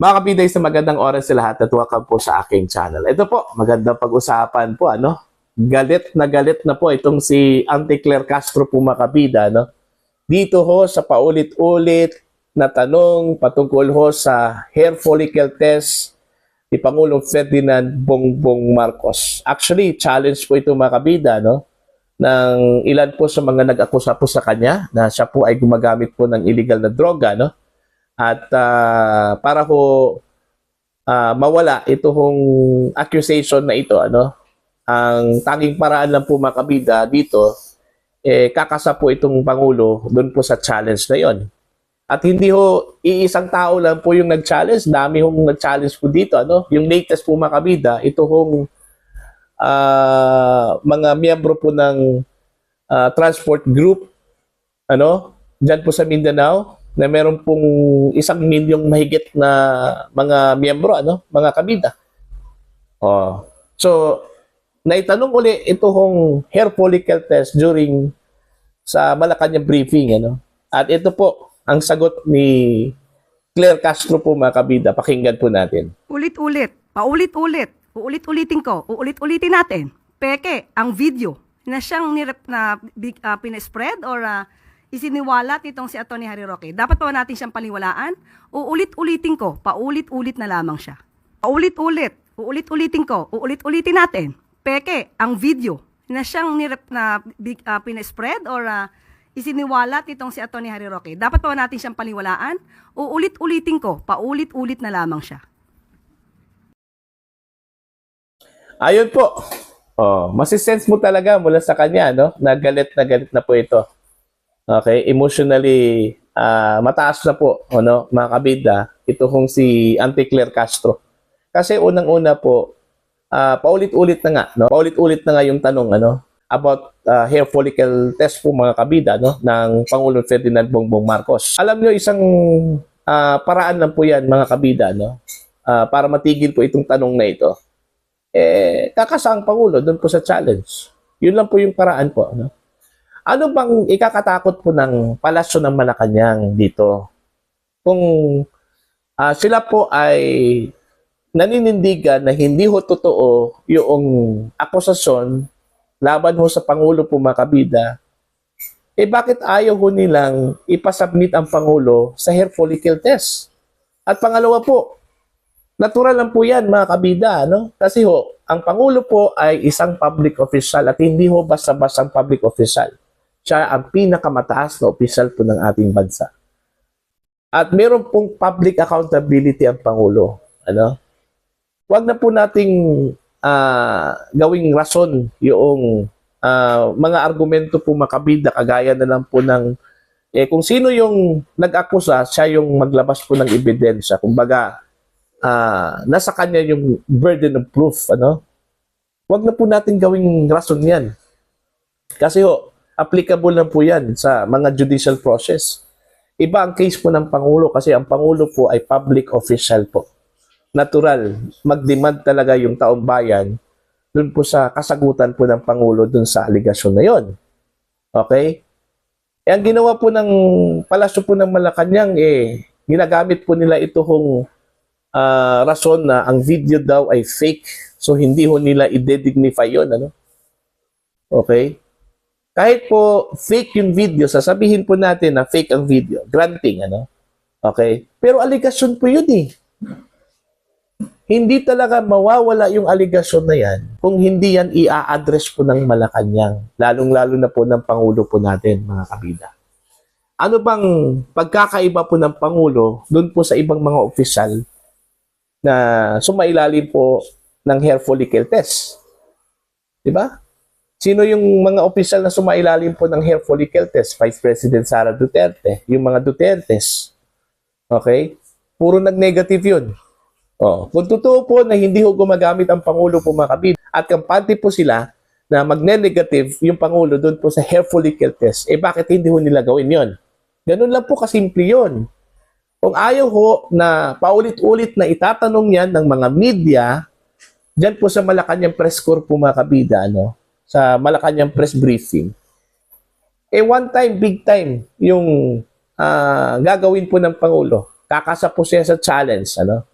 Mga kapiday, sa magandang oras sa lahat at welcome po sa aking channel. Ito po, magandang pag-usapan po, ano? Galit na po itong si Auntie Claire Castro po, mga kabida, no? Dito ho sa paulit-ulit na tanong patungkol ho sa hair follicle test ni Pangulong Ferdinand Bongbong Marcos. Actually, challenge po ito, mga kabida, no? Ng ilan po sa mga nag-akusa po sa kanya na siya po ay gumagamit po ng illegal na droga, no? At para ho mawala itong accusation na ito, ano? Ang tanging paraan lang po, mga kabida, dito kakasa po itong Pangulo doon po sa challenge na yon. At hindi ho iisang tao lang po yung nag-challenge, dami hong nag-challenge po dito, ano? Yung latest po, mga kabida, ito hong mga miyembro po ng transport group, ano? Diyan po sa Mindanao, na meron pong 1,000,000 mahigit na mga miyembro, ano, mga kabida. So, naitanong uli ito hong hair follicle test during sa Malacanang briefing, ano. At ito po ang sagot ni Claire Castro po, mga kabida. Pakinggan po natin. Ulit-ulit, paulit-ulit, uulit-ulitin ko, uulit-ulitin natin. Peke, ang video na siyang pinespread or isiniwalat nitong si Atty. Harry Roque. Dapat pa ba natin siyang paniwalaan? Uulit-ulitin ko, paulit-ulit na lamang siya. Paulit-ulit, uulit-ulitin ko, uulit-ulitin natin. Peke, ang video na siyang pinespread or isiniwalat nitong si Atty. Harry Roque. Dapat pa ba natin siyang paniwalaan? Uulit-ulitin ko, paulit-ulit na lamang siya. Ayun po. Masisense mo talaga mula sa kanya, no? Na galit na po ito. Okay, emotionally mataas na po, ano, mga kabida, ito kung si Auntie Claire Castro. Kasi unang-una po, paulit-ulit na nga, no? Paulit-ulit na nga yung tanong, ano, about hair follicle test po, mga kabida, no, ng Pangulong Ferdinand Bongbong Marcos. Alam nyo, isang paraan lang po yan, mga kabida, no, para matigil po itong tanong na ito. Kakasa ang Pangulo doon po sa challenge. Yun lang po yung paraan po, no? Ano bang ikakatakot po ng Palasyo ng Malacanang dito? Kung sila po ay naninindigan na hindi ho totoo yung akusasyon laban ho sa Pangulo po, mga kabida, bakit ayaw ho nilang ipasubmit ang Pangulo sa hair follicle test? At pangalawa po, natural lang po yan, mga kabida, no? Kasi ho, ang Pangulo po ay isang public official at hindi ho basta-basta ang public official. Siya ang pinakamataas na opisyal po ng ating bansa. At meron pong public accountability ang Pangulo. Ano? Huwag na po nating gawing rason yung mga argumento po, makabida, kagaya na lang po ng kung sino yung nag-akusa, siya yung maglabas po ng ebidensya. Kumbaga, nasa kanya yung burden of proof. Ano? Huwag na po natin gawing rason yan. Kasi ho, applicable lang po yan sa mga judicial process. Iba ang case po ng Pangulo kasi ang Pangulo po ay public official po. Natural, mag-demand talaga yung taong bayan dun po sa kasagutan po ng Pangulo dun sa aligasyon na yon. Okay? Ang ginawa po ng Palasyo po ng Malacanang, ginagamit po nila ito hong rason na ang video daw ay fake. So, hindi ho nila i-dignify yun. Ano? Okay? Kahit po fake yung video, sasabihin po natin na fake ang video. Granting, ano? Okay? Pero aligasyon po yun eh. Hindi talaga mawawala yung aligasyon na yan kung hindi yan i-address po ng Malacanang. Lalong-lalo na po ng Pangulo po natin, mga kabida. Ano bang pagkakaiba po ng Pangulo doon po sa ibang mga opisyal na sumailalim po ng hair follicle test? Diba? Sino yung mga opisyal na sumailalim po ng hair follicle test? Vice President Sara Duterte. Yung mga Dutertes. Okay? Puro nag-negative yun. Kung totoo po na hindi ho gumagamit ang Pangulo po, mga kabida, at kampante po sila na magne-negative yung Pangulo doon po sa hair follicle test, bakit hindi ho nila gawin yon? Ganun lang po kasimple yun. Kung ayaw ho na paulit-ulit na itatanong yan ng mga media, dyan po sa Malacanang press corps po, mga kabida, ano? Sa Malacanang press briefing, one time, big time yung gagawin po ng Pangulo. Kakasa po siya sa challenge, ano?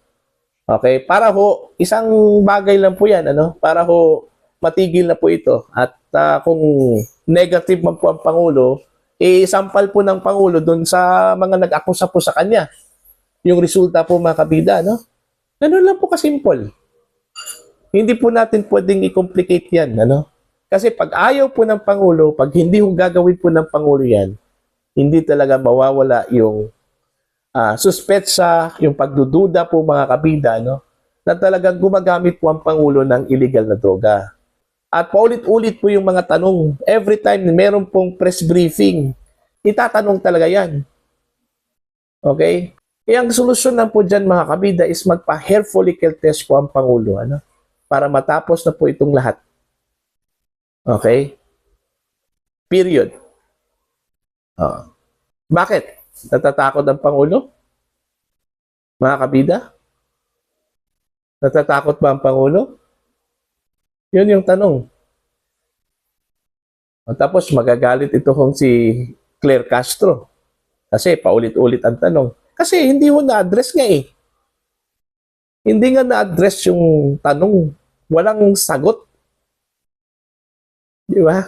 Okay? Para ho, isang bagay lang po yan, ano? Para ho, matigil na po ito. At kung negative man po ang Pangulo, isampal po ng Pangulo doon sa mga nag-akusa po sa kanya. Yung resulta po mga kabida, no? Ganun lang po kasimple. Hindi po natin pwedeng i-complicate yan, ano? Kasi pag ayaw po ng Pangulo, pag hindi ho gagawin po ng Pangulo yan, hindi talaga mawawala yung suspetsa, yung pagdududa po mga kabida, no? Na talagang gumagamit po ang Pangulo ng illegal na droga. At paulit-ulit po yung mga tanong. Every time meron pong press briefing, itatanong talaga yan. Okay? Kaya ang solusyon lang po dyan mga kabida is magpa-hair follicle test po ang Pangulo, ano? Para matapos na po itong lahat. Okay? Period. Bakit? Natatakot ang Pangulo? Mga kabida? Natatakot ba ang Pangulo? Yun yung tanong. Tapos magagalit ito kung si Claire Castro. Kasi paulit-ulit ang tanong. Kasi hindi ho na-address nga eh. Hindi nga na-address yung tanong. Walang sagot. Di ba?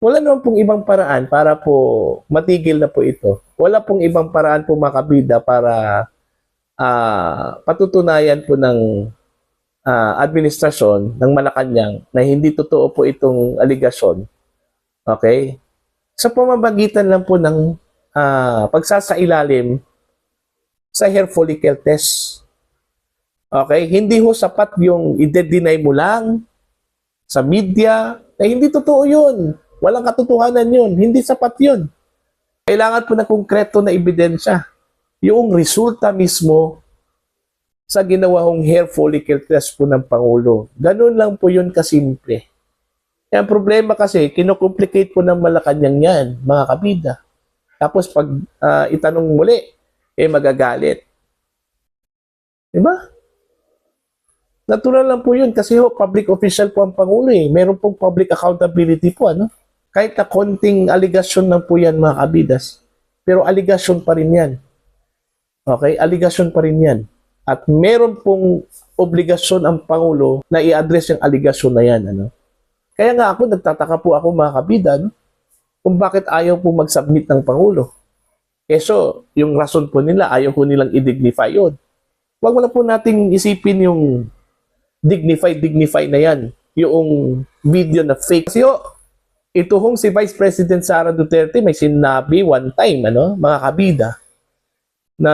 Wala naman pong ibang paraan para po matigil na po ito. Wala pong ibang paraan po mga kabida para patutunayan po ng administrasyon ng Malacanang na hindi totoo po itong aligasyon. Okay? Sa pamamagitan lang po ng pagsasailalim sa hair follicle test. Okay? Hindi ho sapat yung i-deny mo lang sa media na hindi totoo yun. Walang katotohanan yun. Hindi sapat yun. Kailangan po ng konkreto na ebidensya. Yung resulta mismo sa ginawa hong hair follicle test po ng Pangulo. Ganun lang po yun kasimple. Ang problema kasi, kinocomplicate po ng Malacanang yan, mga kabida. Tapos pag itanong muli, magagalit. Diba? Natural lang po yun kasi ho, public official po ang Pangulo eh. Meron pong public accountability po, ano? Kahit na konting aligasyon lang po yan, mga kabidas. Pero aligasyon pa rin yan. Okay? Aligasyon pa rin yan. At meron pong obligasyon ang Pangulo na i-address yung aligasyon na yan, ano? Kaya nga ako, nagtataka po ako, mga kabida, no? Kung bakit ayaw po mag-submit ng Pangulo. So, yung rason po nila, ayaw po nilang i-dignify yun. Huwag mo na po nating isipin yung dignify na yan. Yung video na fake. Kasi ito hong si Vice President Sara Duterte may sinabi one time, ano, mga kabida, na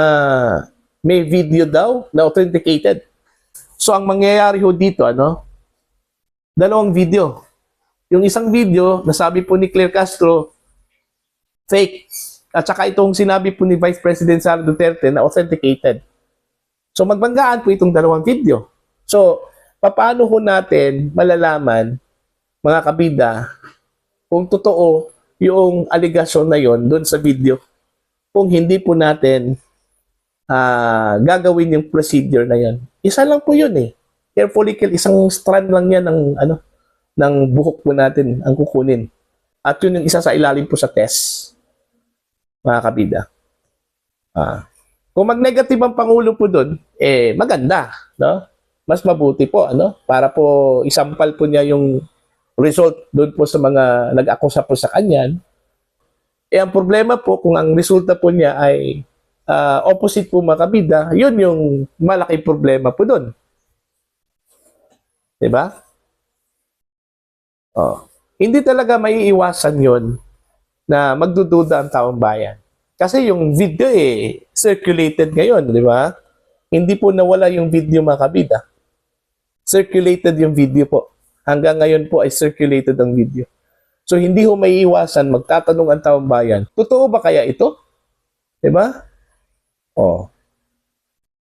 may video daw na authenticated. So, ang mangyayari ho dito, ano, dalawang video. Yung isang video, nasabi po ni Claire Castro, fake. At saka itong sinabi po ni Vice President Sara Duterte na authenticated. So, magbanggaan po itong dalawang video. So, paano ho natin malalaman, mga kabida, kung totoo yung aligasyon na yon doon sa video, kung hindi po natin gagawin yung procedure na yan. Isa lang po yun eh. Hair follicle, isang strand lang yan ng buhok po natin ang kukunin. At yun yung isa sa ilalim po sa test, mga kabida. Kung mag-negative ang Pangulo po doon, maganda, no? Mas mabuti po, ano? Para po isampal po niya yung result doon po sa mga nag-akusa po sa kanya. Ang problema po, kung ang resulta po niya ay opposite po mga kabida, yun yung malaking problema po doon. Diba? Hindi talaga maiiwasan yun na magdududa ang taong bayan. Kasi yung video circulated ngayon, di ba? Hindi po nawala yung video mga kabida. Circulated yung video po. Hanggang ngayon po ay circulated ang video. So hindi ho maiiwasan, magtatanong ang taong bayan, totoo ba kaya ito? Diba?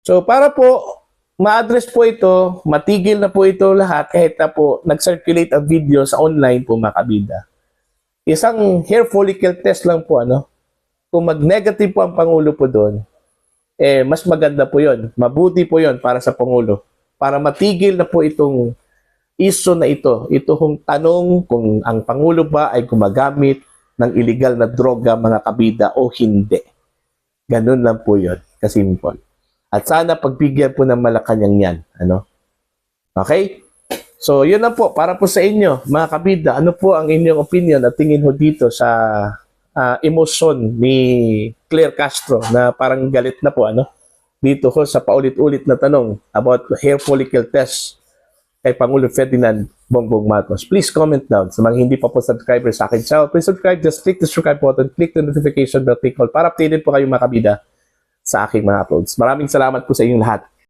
So para po ma-address po ito, matigil na po ito lahat kahit na po nag-circulate ang video sa online po mga kabida. Isang hair follicle test lang po, ano? Kung mag-negative po ang Pangulo po doon, mas maganda po yon. Mabuti po yon para sa Pangulo. Para matigil na po itong issue na ito. Ito hong tanong kung ang Pangulo ba ay gumagamit ng illegal na droga mga kabida o hindi. Ganun lang po yun. Kasimple. At sana pagbigyan po ng Malacanang yan. Ano? Okay? So, yun lang po. Para po sa inyo, mga kabida, ano po ang inyong opinion at tingin ho dito sa emosyon ni Claire Castro na parang galit na po, ano? Dito ho sa paulit-ulit na tanong about hair follicle test kay Pangulo Ferdinand Bongbong Marcos. Please comment down. Sa mga hindi pa po subscribers sa akin channel, please subscribe. Just click the subscribe button, click the notification bell, click all para updated po kayo mga kabida sa aking mga uploads. Maraming salamat po sa inyong lahat.